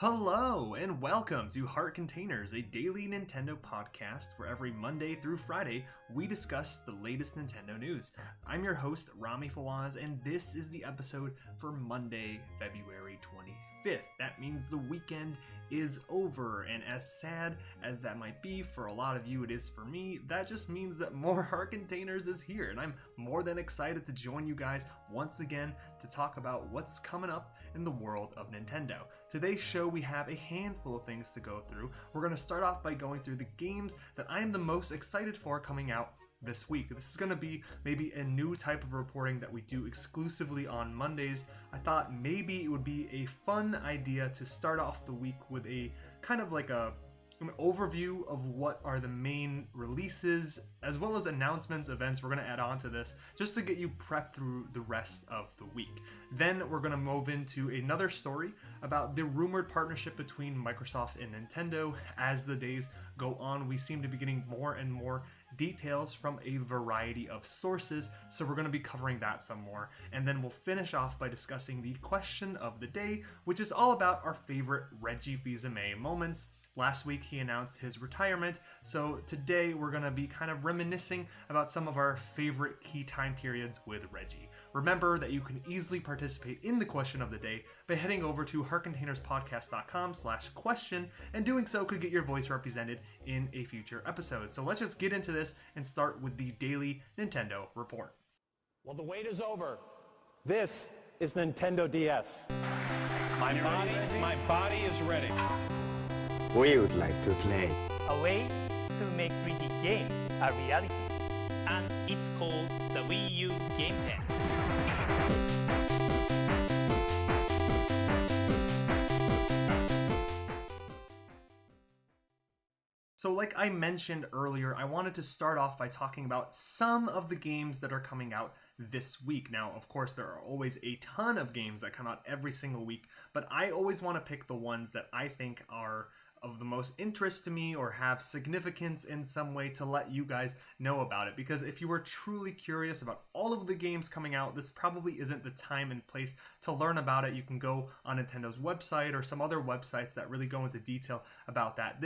Hello and welcome to Heart Containers, a daily Nintendo podcast where every Monday through Friday we discuss the latest Nintendo news. I'm your host, Rami Fawaz, and this is the episode for Monday, February 25th. That means the weekend is over, and as sad as that might be for a lot of you, it is for me. That just means that more Heart Containers is here, and I'm more than excited to join you guys once again to talk about what's coming up in the world of Nintendo. Today's show, we have a handful of things to go through. We're going to start off by going through the games that I am the most excited for coming out this week. This is going to be maybe a new type of reporting that we do exclusively on Mondays. I thought maybe it would be a fun idea to start off the week with a kind of like an overview of what are the main releases, as well as announcements, events we're going to add on to this, just to get you prepped through the rest of the week. Then we're going to move into another story about the rumored partnership between Microsoft and Nintendo. As the days go on, we seem to be getting more and more details from a variety of sources, so we're going to be covering that some more. And then we'll finish off by discussing the question of the day, which is all about our favorite Reggie Fils-Aimé moments. Last week he announced his retirement, so today we're going to be kind of reminiscing about some of our favorite key time periods with Reggie. Remember that you can easily participate in the question of the day by heading over to heartcontainerspodcast.com/question, and doing so could get your voice represented in a future episode. So let's just get into this and start with the daily Nintendo report. Well, the wait is over. This is Nintendo DS. My body is ready. We would like to play. A way to make 3D games a reality. And it's called the Wii U Game Pen. So like I mentioned earlier, I wanted to start off by talking about some of the games that are coming out this week. Now, of course, there are always a ton of games that come out every single week, but I always want to pick the ones that I think are of the most interest to me or have significance in some way to let you guys know about it. Because if you were truly curious about all of the games coming out, this probably isn't the time and place to learn about it. You can go on Nintendo's website or some other websites that really go into detail about that.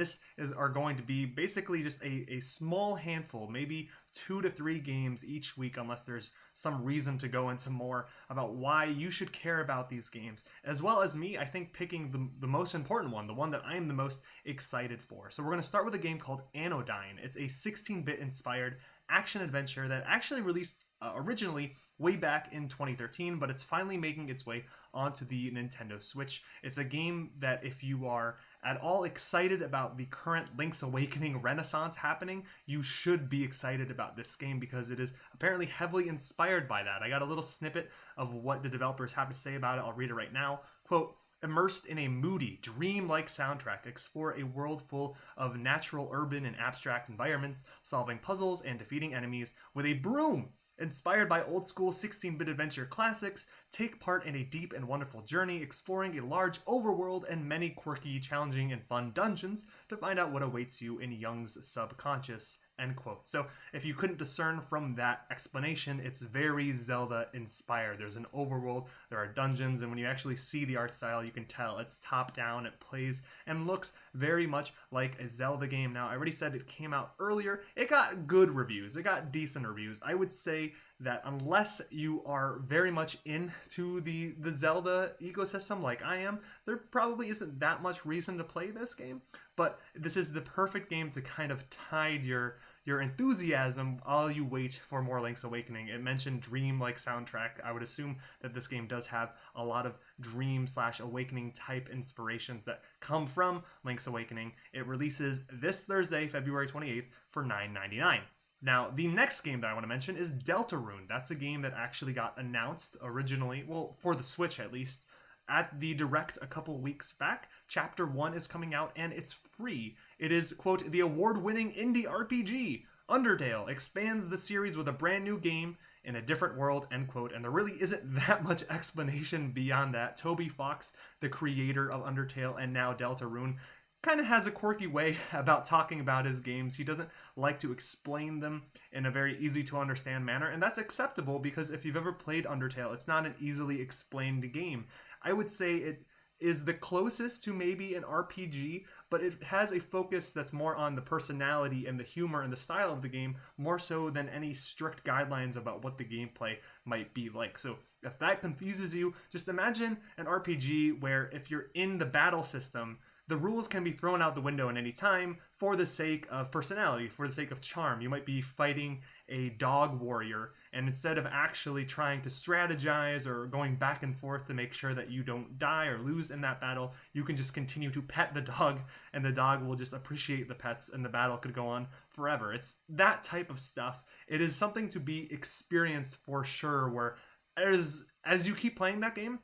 Are going to be basically just a small handful, maybe 2 to 3 games each week, unless there's some reason to go into more about why you should care about these games, as well as me, I think, picking the most important one, the one that I am the most excited for. So we're going to start with a game called Anodyne. It's a 16-bit inspired action adventure that actually released originally way back in 2013, but it's finally making its way onto the Nintendo Switch. It's a game that if you are at all excited about the current Link's Awakening renaissance happening, you should be excited about this game because it is apparently heavily inspired by that. I got a little snippet of what the developers have to say about it. I'll read it right now. Quote, "Immersed in a moody, dream-like soundtrack, explore a world full of natural, urban, and abstract environments, solving puzzles and defeating enemies with a broom. Inspired by old-school 16-bit adventure classics, take part in a deep and wonderful journey, exploring a large overworld and many quirky, challenging, and fun dungeons to find out what awaits you in Young's subconscious." End quote. So if you couldn't discern from that explanation, it's very Zelda inspired. There's an overworld, there are dungeons, and when you actually see the art style, you can tell it's top down, it plays and looks very much like a Zelda game. Now, I already said it came out earlier. It got good reviews. It got decent reviews. I would say that unless you are very much into the Zelda ecosystem like I am, there probably isn't that much reason to play this game. But this is the perfect game to kind of tide your enthusiasm while you wait for more Link's Awakening. It mentioned dream-like soundtrack. I would assume that this game does have a lot of dream/awakening type inspirations that come from Link's Awakening. It releases this Thursday, February 28th for $9.99. Now, the next game that I want to mention is Deltarune. That's a game that actually got announced originally, well, for the Switch at least, at the Direct a couple weeks back. Chapter 1 is coming out, and it's free. It is, quote, "the award-winning indie RPG. Undertale expands the series with a brand new game in a different world," end quote. And there really isn't that much explanation beyond that. Toby Fox, the creator of Undertale and now Deltarune, kind of has a quirky way about talking about his games. He doesn't like to explain them in a very easy to understand manner, and that's acceptable because if you've ever played Undertale, it's not an easily explained game. I would say it is the closest to maybe an RPG, but it has a focus that's more on the personality and the humor and the style of the game, more so than any strict guidelines about what the gameplay might be like. So if that confuses you, just imagine an RPG where if you're in the battle system, the rules can be thrown out the window at any time for the sake of personality, for the sake of charm. You might be fighting a dog warrior, and instead of actually trying to strategize or going back and forth to make sure that you don't die or lose in that battle, you can just continue to pet the dog, and the dog will just appreciate the pets, and the battle could go on forever. It's that type of stuff. It is something to be experienced for sure, where as you keep playing that game,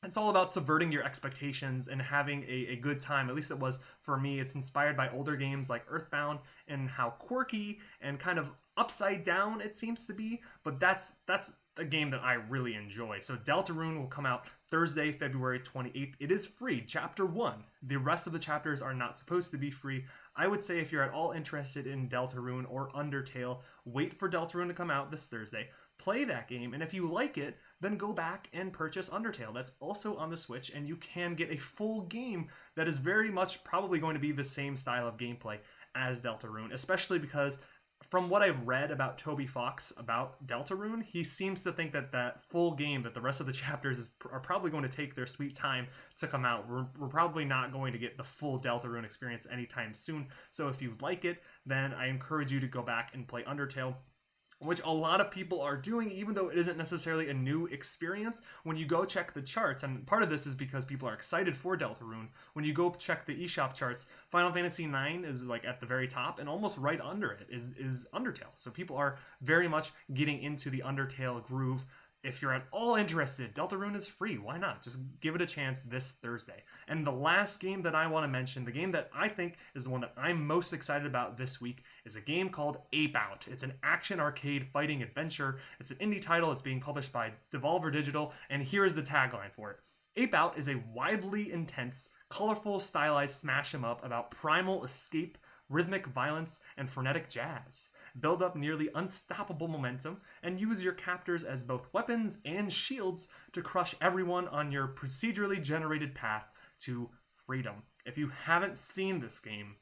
it's all about subverting your expectations and having a good time. At least it was for me. It's inspired by older games like Earthbound and how quirky and kind of upside down it seems to be. But that's a game that I really enjoy. So Deltarune will come out Thursday, February 28th. It is free, Chapter 1. The rest of the chapters are not supposed to be free. I would say if you're at all interested in Deltarune or Undertale, wait for Deltarune to come out this Thursday. Play that game, and if you like it, then go back and purchase Undertale. That's also on the Switch, and you can get a full game that is very much probably going to be the same style of gameplay as Deltarune, especially because from what I've read about Toby Fox about Deltarune, he seems to think that that full game, that the rest of the chapters are probably going to take their sweet time to come out. We're probably not going to get the full Deltarune experience anytime soon, so if you like it, then I encourage you to go back and play Undertale, which a lot of people are doing, even though it isn't necessarily a new experience. When you go check the charts, and part of this is because people are excited for Deltarune, when you go check the eShop charts, Final Fantasy IX is like at the very top, and almost right under it is Undertale. So people are very much getting into the Undertale groove. If you're at all interested, Deltarune is free. Why not? Just give it a chance this Thursday. And the last game that I want to mention, the game that I think is the one that I'm most excited about this week, is a game called Ape Out. It's an action arcade fighting adventure. It's an indie title. It's being published by Devolver Digital, and here is the tagline for it. Ape Out is a widely intense, colorful, stylized smash 'em up about primal escape, rhythmic violence, and frenetic jazz. Build up nearly unstoppable momentum, and use your captors as both weapons and shields to crush everyone on your procedurally generated path to freedom. If you haven't seen this game,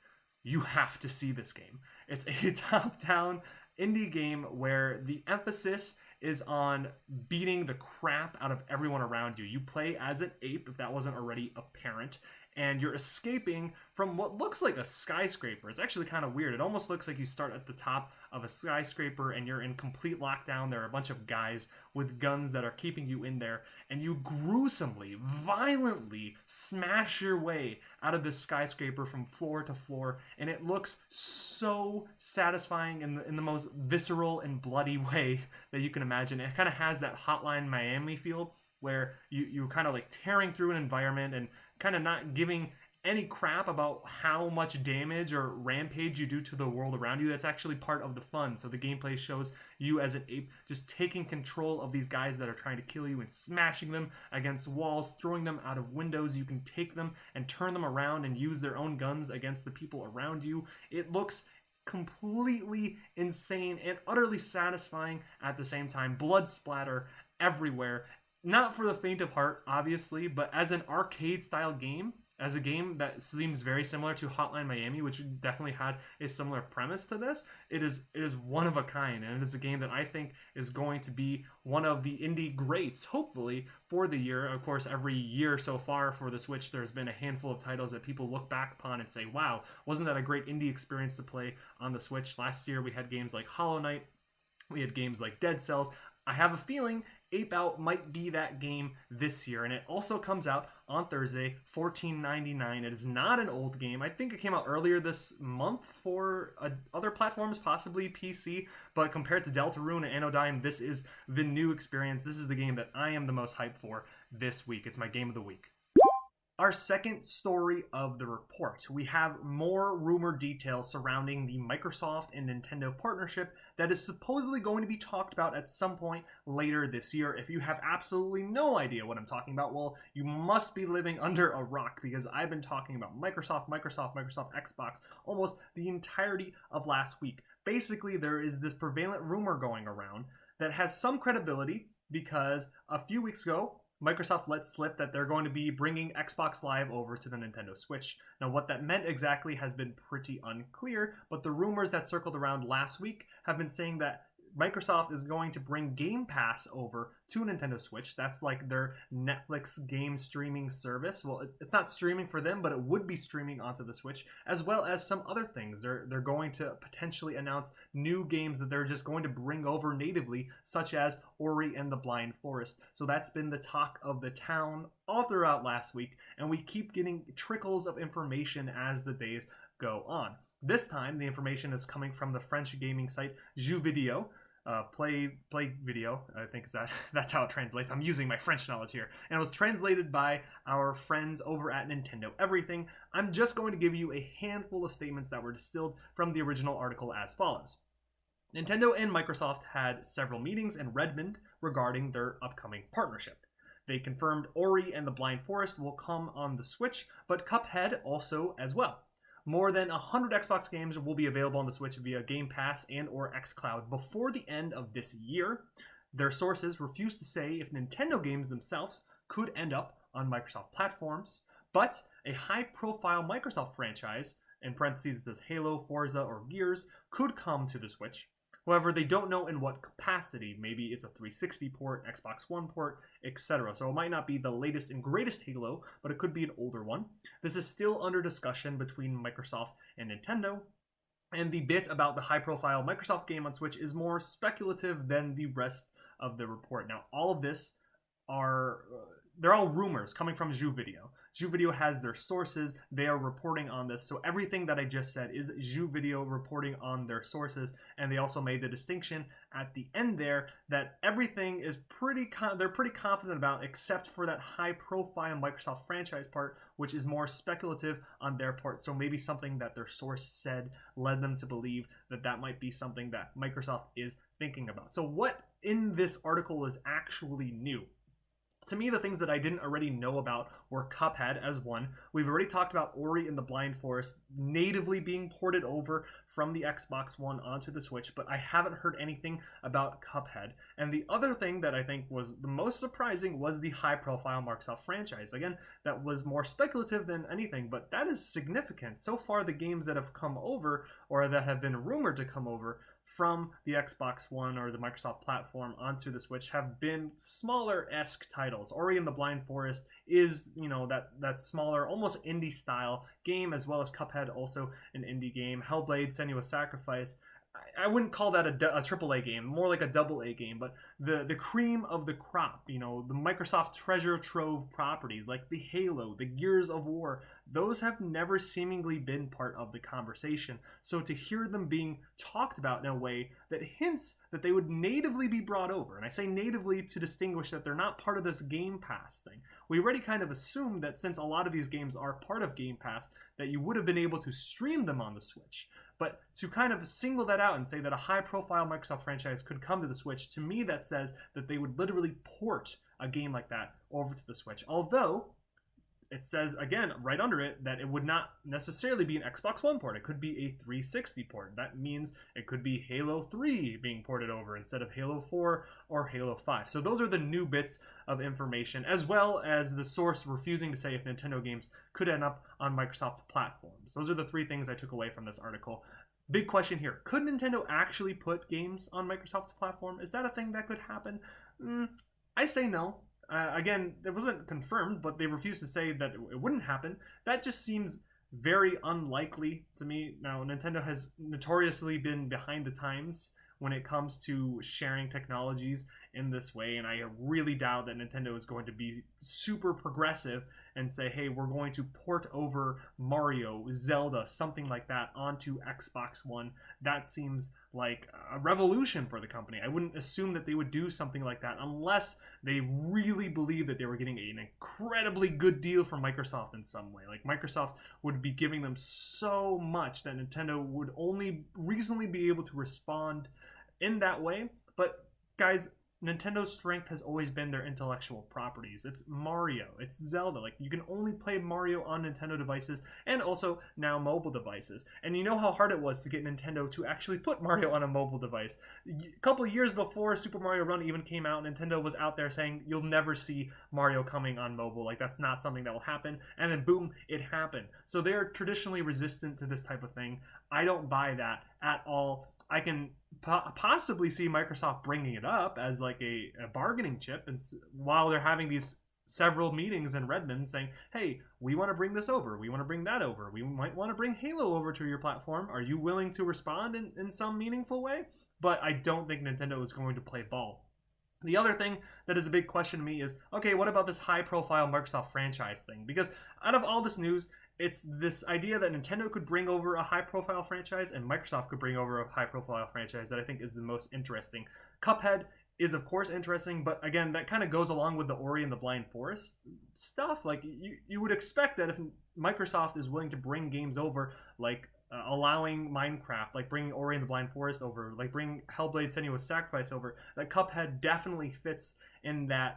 you have to see this game. It's a top-down indie game where the emphasis is on beating the crap out of everyone around you. You play as an ape, if that wasn't already apparent, and you're escaping from what looks like a skyscraper. It's actually kind of weird. It almost looks like you start at the top of a skyscraper and you're in complete lockdown. There are a bunch of guys with guns that are keeping you in there, and you gruesomely, violently smash your way out of this skyscraper from floor to floor, and it looks so satisfying in the most visceral and bloody way that you can imagine. It kind of has that Hotline Miami feel, where you're kind of like tearing through an environment and kind of not giving any crap about how much damage or rampage you do to the world around you. That's actually part of the fun. So the gameplay shows you as an ape just taking control of these guys that are trying to kill you and smashing them against walls, throwing them out of windows. You can take them and turn them around and use their own guns against the people around you. It looks completely insane and utterly satisfying at the same time. Blood splatter everywhere. Not for the faint of heart, obviously, but as an arcade-style game, as a game that seems very similar to Hotline Miami, which definitely had a similar premise to this, it is one of a kind, and it is a game that I think is going to be one of the indie greats, hopefully, for the year. Of course, every year so far for the Switch, there's been a handful of titles that people look back upon and say, wow, wasn't that a great indie experience to play on the Switch? Last year, we had games like Hollow Knight, we had games like Dead Cells. I have a feeling Ape Out might be that game this year, and it also comes out on Thursday, $14.99. It is not an old game. I think it came out earlier this month for other platforms, possibly PC, but compared to Deltarune and Anodyne, this is the new experience. This is the game that I am the most hyped for this week. It's my game of the week. Our second story of the report. We have more rumor details surrounding the Microsoft and Nintendo partnership that is supposedly going to be talked about at some point later this year. If you have absolutely no idea what I'm talking about, well, you must be living under a rock, because I've been talking about Microsoft, Xbox almost the entirety of last week. Basically, there is this prevalent rumor going around that has some credibility because a few weeks ago, Microsoft let slip that they're going to be bringing Xbox Live over to the Nintendo Switch. Now, what that meant exactly has been pretty unclear, but the rumors that circled around last week have been saying that Microsoft is going to bring Game Pass over to Nintendo Switch. That's like their Netflix game streaming service. Well, it's not streaming for them, but it would be streaming onto the Switch, as well as some other things. They're going to potentially announce new games that they're just going to bring over natively, such as Ori and the Blind Forest. So that's been the talk of the town all throughout last week, and we keep getting trickles of information as the days go on. This time, the information is coming from the French gaming site Jeuxvideo. Play video, I think that's how it translates. I'm using my French knowledge here. And it was translated by our friends over at Nintendo Everything. I'm just going to give you a handful of statements that were distilled from the original article as follows. Nintendo and Microsoft had several meetings in Redmond regarding their upcoming partnership. They confirmed Ori and the Blind Forest will come on the Switch, but Cuphead also as well. More than 100 Xbox games will be available on the Switch via Game Pass and or xCloud before the end of this year. Their sources refuse to say if Nintendo games themselves could end up on Microsoft platforms, but a high-profile Microsoft franchise, in parentheses it says Halo, Forza, or Gears, could come to the Switch. However, they don't know in what capacity. Maybe it's a 360 port, Xbox One port, etc. So it might not be the latest and greatest Halo, but it could be an older one. This is still under discussion between Microsoft and Nintendo. And the bit about the high-profile Microsoft game on Switch is more speculative than the rest of the report. Now, all of this they're all rumors coming from Jeuxvideo. Jeuxvideo has their sources. They are reporting on this. So everything that I just said is Jeuxvideo reporting on their sources. And they also made the distinction at the end there that everything is they're pretty confident about, except for that high-profile Microsoft franchise part, which is more speculative on their part. So maybe something that their source said led them to believe that that might be something that Microsoft is thinking about. So what in this article is actually new? To me, the things that I didn't already know about were Cuphead as one. We've already talked about Ori and the Blind Forest natively being ported over from the Xbox One onto the Switch, but I haven't heard anything about Cuphead. And the other thing that I think was the most surprising was the high-profile Microsoft franchise. Again, that was more speculative than anything, but that is significant. So far, the games that have come over, or that have been rumored to come over, from the Xbox One or the Microsoft platform onto the Switch have been smaller-esque titles. Ori and the Blind Forest is, that smaller, almost indie-style game, as well as Cuphead, also an indie game. Hellblade: Senua's Sacrifice, I wouldn't call that a AAA game, more like a AA game, but the cream of the crop, the Microsoft treasure trove properties like the Halo, the Gears of War, those have never seemingly been part of the conversation. So to hear them being talked about in a way that hints that they would natively be brought over, and I say natively to distinguish that they're not part of this Game Pass thing. We already kind of assumed that since a lot of these games are part of Game Pass, that you would have been able to stream them on the Switch. But to kind of single that out and say that a high-profile Microsoft franchise could come to the Switch, to me that says that they would literally port a game like that over to the Switch. Although, it says, again, right under it, that it would not necessarily be an Xbox One port. It could be a 360 port. That means it could be Halo 3 being ported over instead of Halo 4 or Halo 5. So those are the new bits of information, as well as the source refusing to say if Nintendo games could end up on Microsoft platforms. Those are the three things I took away from this article. Big question here. Could Nintendo actually put games on Microsoft's platform? Is that a thing that could happen? I say no. Again, it wasn't confirmed, but they refused to say that it wouldn't happen. That just seems very unlikely to me. Now, Nintendo has notoriously been behind the times when it comes to sharing technologies in this way, and I really doubt that Nintendo is going to be super progressive and say, hey, we're going to port over Mario, Zelda, something like that onto Xbox One. That seems like a revolution for the company. I wouldn't assume that they would do something like that unless they really believe that they were getting an incredibly good deal from Microsoft in some way. Like Microsoft would be giving them so much that Nintendo would only reasonably be able to respond in that way. But guys, Nintendo's strength has always been their intellectual properties. It's Mario, it's Zelda. Like, you can only play Mario on Nintendo devices and also now mobile devices. And you know how hard it was to get Nintendo to actually put Mario on a mobile device. A couple of years before Super Mario Run even came out, Nintendo was out there saying you'll never see Mario coming on mobile. Like, that's not something that will happen. And then boom, it happened. So they're traditionally resistant to this type of thing. I don't buy that at all. I can possibly see Microsoft bringing it up as like a bargaining chip, and while they're having these several meetings in Redmond saying, hey, we want to bring this over, we want to bring that over, we might want to bring Halo over to your platform, are you willing to respond in some meaningful way? But I don't think Nintendo is going to play ball. The other thing that is a big question to me is, okay, what about this high-profile Microsoft franchise thing? Because out of all this news, it's this idea that Nintendo could bring over a high-profile franchise and Microsoft could bring over a high-profile franchise that I think is the most interesting. Cuphead is, of course, interesting, but again, that kind of goes along with the Ori and the Blind Forest stuff. Like, you would expect that if Microsoft is willing to bring games over, like allowing Minecraft, like bringing Ori and the Blind Forest over, like bringing Hellblade Senua's Sacrifice over, that Cuphead definitely fits in that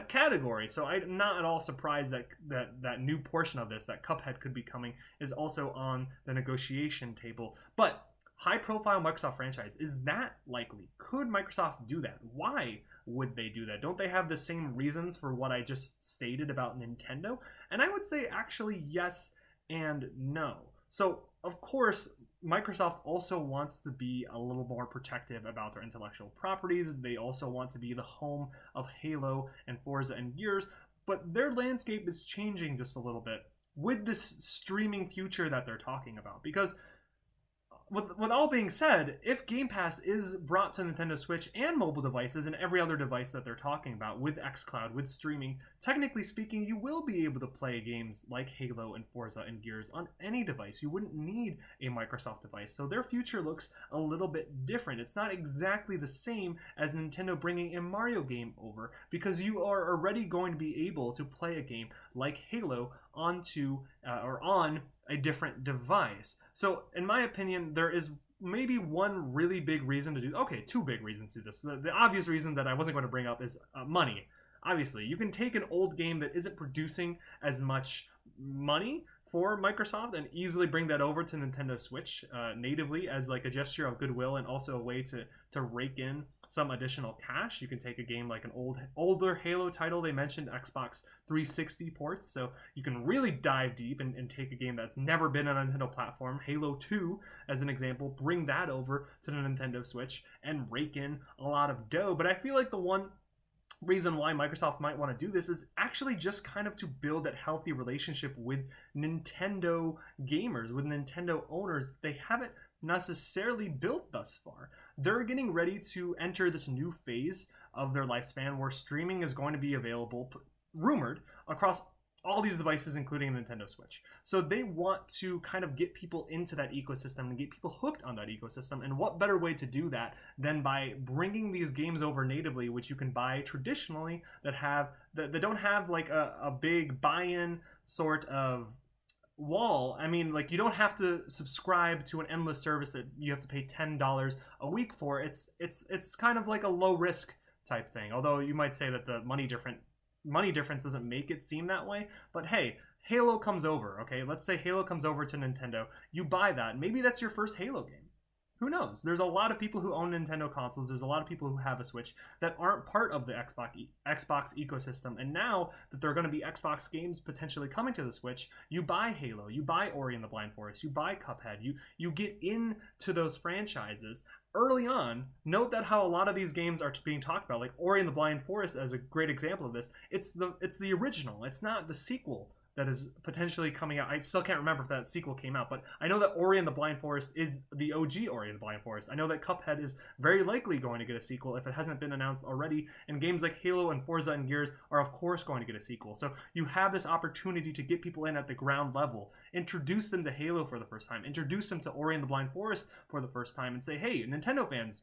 category. So I'm not at all surprised that new portion of this, that Cuphead could be coming, is also on the negotiation table. But high-profile Microsoft franchise, is that likely? Could Microsoft do that? Why would they do that? Don't they have the same reasons for what I just stated about Nintendo? And I would say actually yes and no. So, of course, Microsoft also wants to be a little more protective about their intellectual properties. They also want to be the home of Halo and Forza and Gears, but their landscape is changing just a little bit with this streaming future that they're talking about. Because with all being said, if Game Pass is brought to Nintendo Switch and mobile devices and every other device that they're talking about with xCloud, with streaming, technically speaking, you will be able to play games like Halo and Forza and Gears on any device. You wouldn't need a Microsoft device. So their future looks a little bit different. It's not exactly the same as Nintendo bringing a Mario game over, because you are already going to be able to play a game like Halo onto or on a different device. So in my opinion, there is maybe one really big reason to do, okay, two big reasons to do this. The obvious reason that I wasn't going to bring up is money. Obviously, you can take an old game that isn't producing as much money for Microsoft and easily bring that over to Nintendo Switch natively as like a gesture of goodwill and also a way to rake in some additional cash. You can take a game like an older Halo title. They mentioned Xbox 360 ports, so you can really dive deep and take a game that's never been on a Nintendo platform, Halo 2 as an example, bring that over to the Nintendo Switch and rake in a lot of dough. But I feel like the one reason why Microsoft might want to do this is actually just kind of to build that healthy relationship with Nintendo gamers, with Nintendo owners that they haven't necessarily built thus far. They're getting ready to enter this new phase of their lifespan where streaming is going to be available, rumored, across all these devices, including Nintendo Switch. So they want to kind of get people into that ecosystem and get people hooked on that ecosystem. And what better way to do that than by bringing these games over natively, which you can buy traditionally, that don't have like a big buy-in sort of wall. I mean, like, you don't have to subscribe to an endless service that you have to pay $10 a week for. It's kind of like a low risk type thing. Although you might say that the money difference doesn't make it seem that way. But hey, Halo comes over, okay? Let's say Halo comes over to Nintendo. You buy that. Maybe that's your first Halo game. Who knows? There's a lot of people who own Nintendo consoles. There's a lot of people who have a Switch that aren't part of the Xbox ecosystem. And now that there are going to be Xbox games potentially coming to the Switch, you buy Halo, you buy Ori and the Blind Forest, you buy Cuphead, you get into those franchises early on. Note that how a lot of these games are being talked about, like Ori and the Blind Forest as a great example of this. It's the original. It's not the sequel that is potentially coming out. I still can't remember if that sequel came out, but I know that Ori and the Blind Forest is the OG Ori and the Blind Forest. I know that Cuphead is very likely going to get a sequel if it hasn't been announced already, and games like Halo and Forza and Gears are of course going to get a sequel. So you have this opportunity to get people in at the ground level, introduce them to Halo for the first time, introduce them to Ori and the Blind Forest for the first time, and say, hey, Nintendo fans,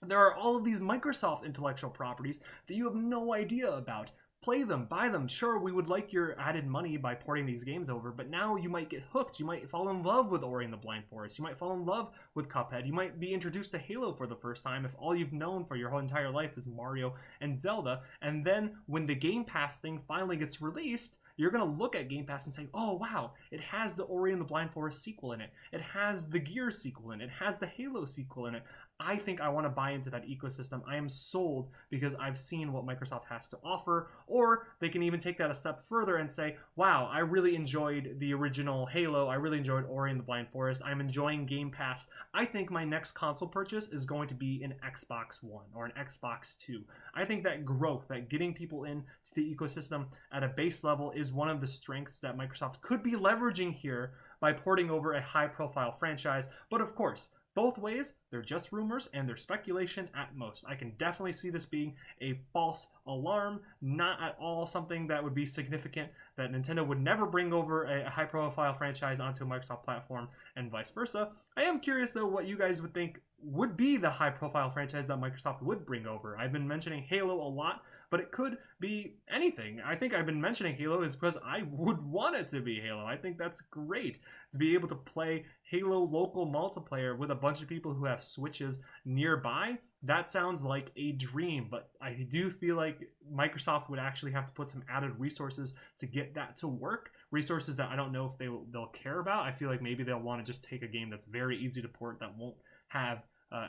there are all of these Microsoft intellectual properties that you have no idea about. Play them, buy them. Sure, we would like your added money by porting these games over, but now you might get hooked. You might fall in love with Ori and the Blind Forest. You might fall in love with Cuphead. You might be introduced to Halo for the first time if all you've known for your whole entire life is Mario and Zelda. And then when the Game Pass thing finally gets released, you're going to look at Game Pass and say, oh, wow, it has the Ori and the Blind Forest sequel in it. It has the Gears sequel in it. It has the Halo sequel in it. I think I want to buy into that ecosystem. I am sold because I've seen what Microsoft has to offer. Or they can even take that a step further and say, wow, I really enjoyed the original Halo. I really enjoyed Ori and the Blind Forest. I'm enjoying Game Pass. I think my next console purchase is going to be an Xbox One or an Xbox 2. I think that growth, that getting people into the ecosystem at a base level is one of the strengths that Microsoft could be leveraging here by porting over a high-profile franchise. But of course, both ways, they're just rumors and they're speculation at most. I can definitely see this being a false alarm, not at all something that would be significant, that Nintendo would never bring over a high-profile franchise onto a Microsoft platform and vice versa. I am curious, though, what you guys would think would be the high-profile franchise that Microsoft would bring over. I've been mentioning Halo a lot, but it could be anything. I think I've been mentioning Halo is because I would want it to be Halo. I think that's great to be able to play Halo local multiplayer with a bunch of people who have Switches nearby. That sounds like a dream, but I do feel like Microsoft would actually have to put some added resources to get that to work. Resources that I don't know if they'll care about. I feel like maybe they'll want to just take a game that's very easy to port that won't have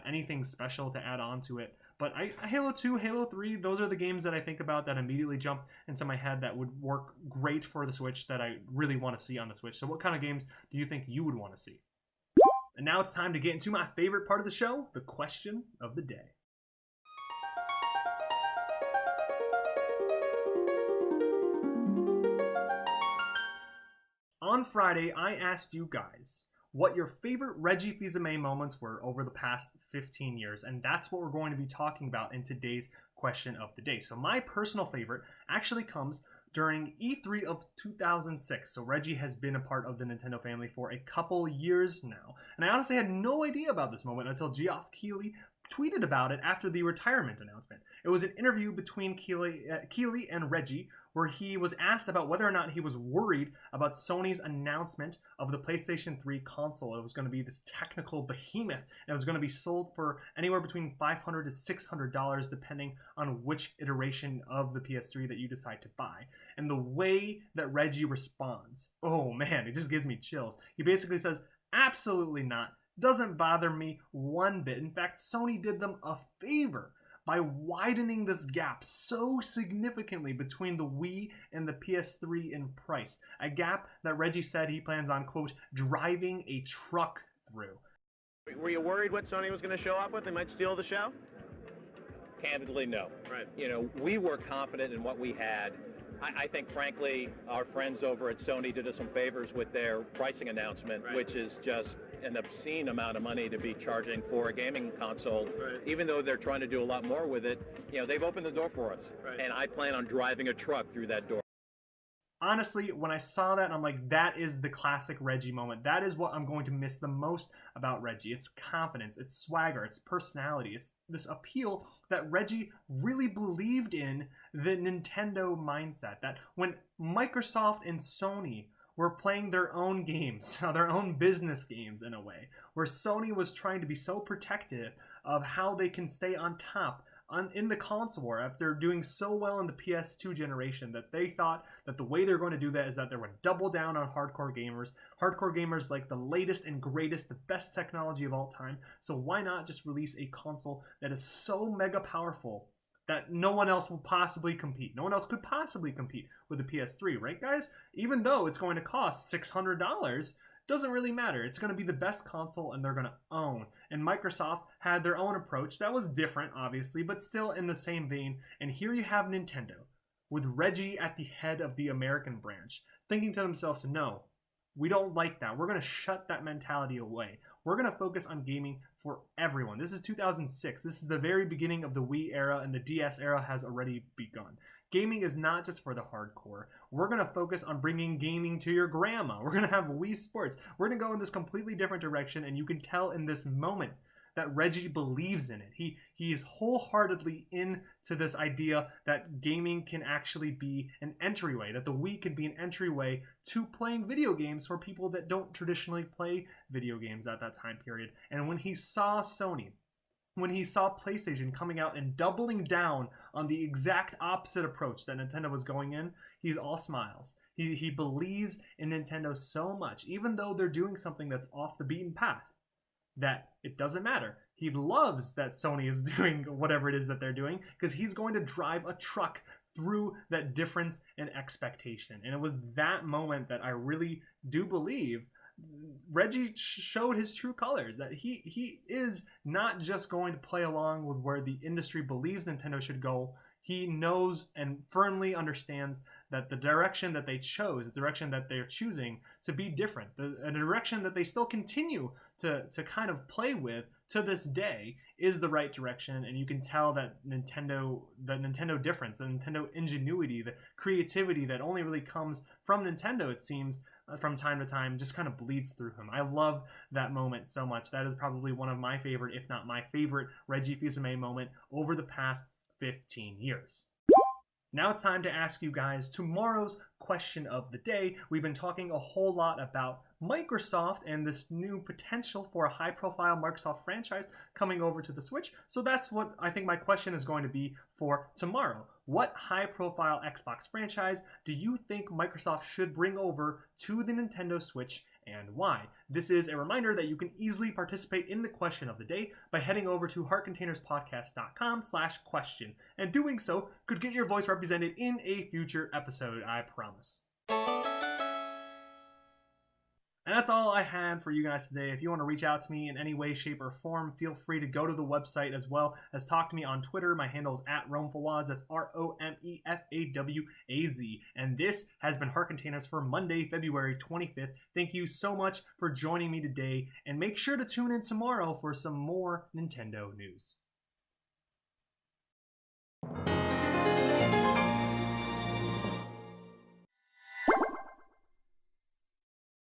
anything special to add on to it. But Halo 2, Halo 3, those are the games that I think about that immediately jump into my head that would work great for the Switch that I really want to see on the Switch. So what kind of games do you think you would want to see? And now it's time to get into my favorite part of the show, the question of the day. On Friday, I asked you guys what your favorite Reggie Fils-Aimé moments were over the past 15 years, and that's what we're going to be talking about in today's question of the day. So my personal favorite actually comes during E3 of 2006. So Reggie has been a part of the Nintendo family for a couple years now, and I honestly had no idea about this moment until Geoff Keighley tweeted about it after the retirement announcement. It was an interview between Keighley and Reggie where he was asked about whether or not he was worried about Sony's announcement of the PlayStation 3 console. It was going to be this technical behemoth, and it was going to be sold for anywhere between $500 to $600 depending on which iteration of the PS3 that you decide to buy. And the way that Reggie responds, oh man, it just gives me chills. He basically says, absolutely not. Doesn't bother me one bit. In fact, Sony did them a favor by widening this gap so significantly between the Wii and the PS3 in price. A gap that Reggie said he plans on, quote, driving a truck through. Were you worried what Sony was going to show up with? They might steal the show? Candidly, no. Right. You know, we were confident in what we had. I think, frankly, our friends over at Sony did us some favors with their pricing announcement, Right. which is just an obscene amount of money to be charging for a gaming console. Right. Even though they're trying to do a lot more with it, you know, they've opened the door for us. Right. And I plan on driving a truck through that door. Honestly, when I saw that, I'm like, that is the classic Reggie moment. That is what I'm going to miss the most about Reggie. It's confidence, it's swagger, it's personality, it's this appeal that Reggie really believed in the Nintendo mindset. That when Microsoft and Sony were playing their own games, their own business games in a way, where Sony was trying to be so protective of how they can stay on top in the console war after doing so well in the PS2 generation, that they thought that the way they're going to do that is that they're going to double down on hardcore gamers like the latest and greatest, the best technology of all time. So why not just release a console that is so mega powerful that no one else will possibly compete? No one else could possibly compete with the PS3, right guys? Even though it's going to cost $600, doesn't really matter. It's going to be the best console and they're going to own. And Microsoft had their own approach that was different, obviously, but still in the same vein. And here you have Nintendo with Reggie at the head of the American branch, thinking to themselves, no, we don't like that. We're going to shut that mentality away. We're going to focus on gaming for everyone. This is 2006. This is the very beginning of the Wii era, and the DS era has already begun. Gaming is not just for the hardcore. We're going to focus on bringing gaming to your grandma. We're going to have Wii Sports. We're going to go in this completely different direction, and you can tell in this moment that Reggie believes in it. He is wholeheartedly into this idea that gaming can actually be an entryway, that the Wii can be an entryway to playing video games for people that don't traditionally play video games at that time period. And when he saw Sony, when he saw PlayStation coming out and doubling down on the exact opposite approach that Nintendo was going in, he's all smiles. He believes in Nintendo so much, even though they're doing something that's off the beaten path, that it doesn't matter. He loves that Sony is doing whatever it is that they're doing, because he's going to drive a truck through that difference in expectation. And it was that moment that I really do believe Reggie showed his true colors, that he is not just going to play along with where the industry believes Nintendo should go. He knows and firmly understands that the direction that they chose, the direction that they're choosing to be different, a direction that they still continue to kind of play with to this day, is the right direction. And you can tell that the Nintendo difference, the Nintendo ingenuity, the creativity that only really comes from Nintendo, it seems, from time to time, just kind of bleeds through him. I love that moment so much. That is probably one of my favorite, if not my favorite, Reggie Fils-Aimé moment over the past 15 years. Now it's time to ask you guys tomorrow's question of the day. We've been talking a whole lot about Microsoft and this new potential for a high-profile Microsoft franchise coming over to the Switch. So that's what I think my question is going to be for tomorrow. What high-profile Xbox franchise do you think Microsoft should bring over to the Nintendo Switch, and why? This is a reminder that you can easily participate in the question of the day by heading over to heartcontainerspodcast.com/question, and doing so could get your voice represented in a future episode, I promise. And that's all I had for you guys today. If you want to reach out to me in any way, shape, or form, feel free to go to the website, as well as talk to me on Twitter. My handle is @RomeFawaz. That's ROMEFAWAZ. And this has been Heart Containers for Monday, February 25th. Thank you so much for joining me today, and make sure to tune in tomorrow for some more Nintendo news.